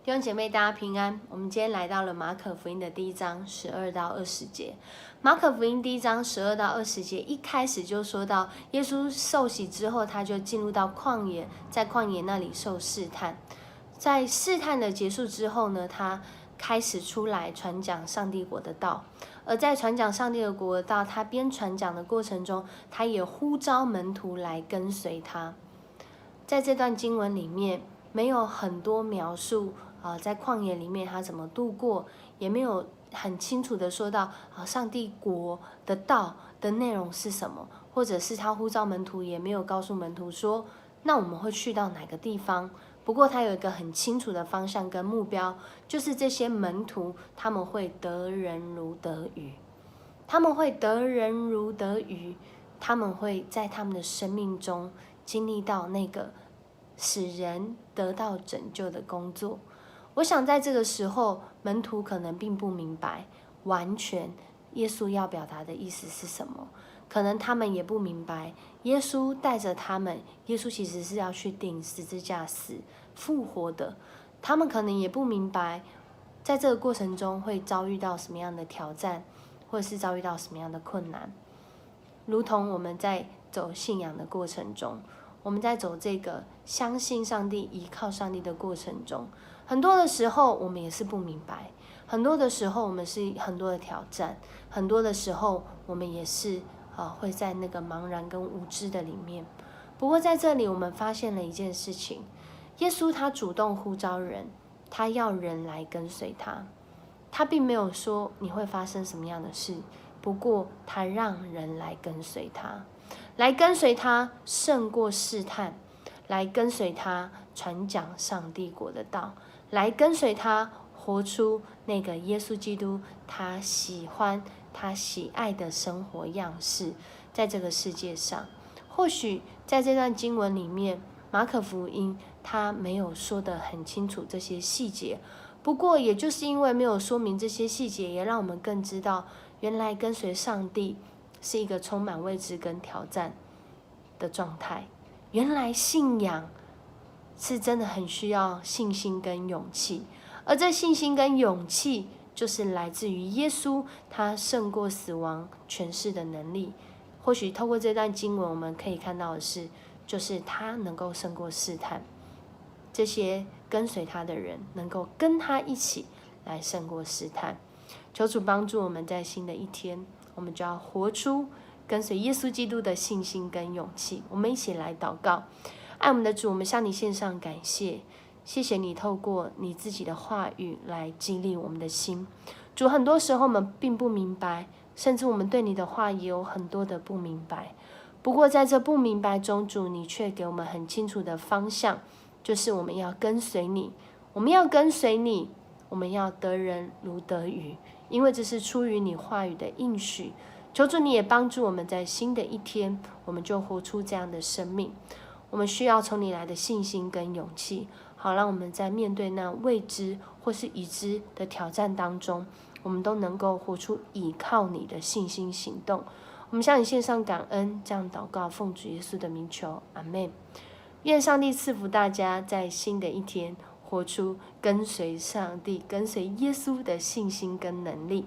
弟兄姐妹，大家平安。我们今天来到了马可福音的第1章12到20节。马可福音第1章12到20节一开始就说到，耶稣受洗之后，他就进入到旷野，在旷野那里受试探。在试探的结束之后呢，他开始出来传讲上帝国的道。而在传讲上帝的国的道，他边传讲的过程中，他也呼召门徒来跟随他。在这段经文里面，没有很多描述在旷野里面他怎么度过，也没有很清楚的说到上帝国的道的内容是什么，或者是他呼召门徒也没有告诉门徒说，那我们会去到哪个地方。不过他有一个很清楚的方向跟目标，就是这些门徒他们会得人如得鱼，他们会得人如得鱼，他们会在他们的生命中经历到那个使人得到拯救的工作。我想在这个时候，门徒可能并不明白完全耶稣要表达的意思是什么，可能他们也不明白耶稣带着他们，耶稣其实是要去钉十字架死复活的。他们可能也不明白在这个过程中会遭遇到什么样的挑战，或者是遭遇到什么样的困难。如同我们在走信仰的过程中，我们在走这个相信上帝、依靠上帝的过程中，很多的时候我们也是不明白，很多的时候我们是很多的挑战，很多的时候我们也是会在那个茫然跟无知的里面。不过在这里我们发现了一件事情，耶稣他主动呼召人，他要人来跟随他，他并没有说你会发生什么样的事，不过他让人来跟随他，来跟随他胜过试探，来跟随他传讲上帝国的道，来跟随他活出那个耶稣基督他喜欢他喜爱的生活样式，在这个世界上。或许在这段经文里面，马可福音他没有说得很清楚这些细节，不过也就是因为没有说明这些细节，也让我们更知道原来跟随上帝是一个充满未知跟挑战的状态。原来信仰是真的很需要信心跟勇气，而这信心跟勇气就是来自于耶稣他胜过死亡权势的能力。或许透过这段经文我们可以看到的是，就是他能够胜过试探，这些跟随他的人能够跟他一起来胜过试探。求主帮助我们在新的一天，我们就要活出跟随耶稣基督的信心跟勇气。我们一起来祷告。爱我们的主，我们向你献上感谢，谢谢你透过你自己的话语来激励我们的心。主，很多时候我们并不明白，甚至我们对你的话也有很多的不明白，不过在这不明白中，主你却给我们很清楚的方向，就是我们要跟随你，我们要跟随你，我们要得人如得鱼，因为这是出于你话语的应许。求主你也帮助我们在新的一天，我们就活出这样的生命。我们需要从你来的信心跟勇气，好让我们在面对那未知或是已知的挑战当中，我们都能够活出倚靠你的信心行动。我们向你献上感恩，这样祷告，奉主耶稣的名求，阿们。愿上帝赐福大家，在新的一天活出跟随上帝、跟随耶稣的信心跟能力。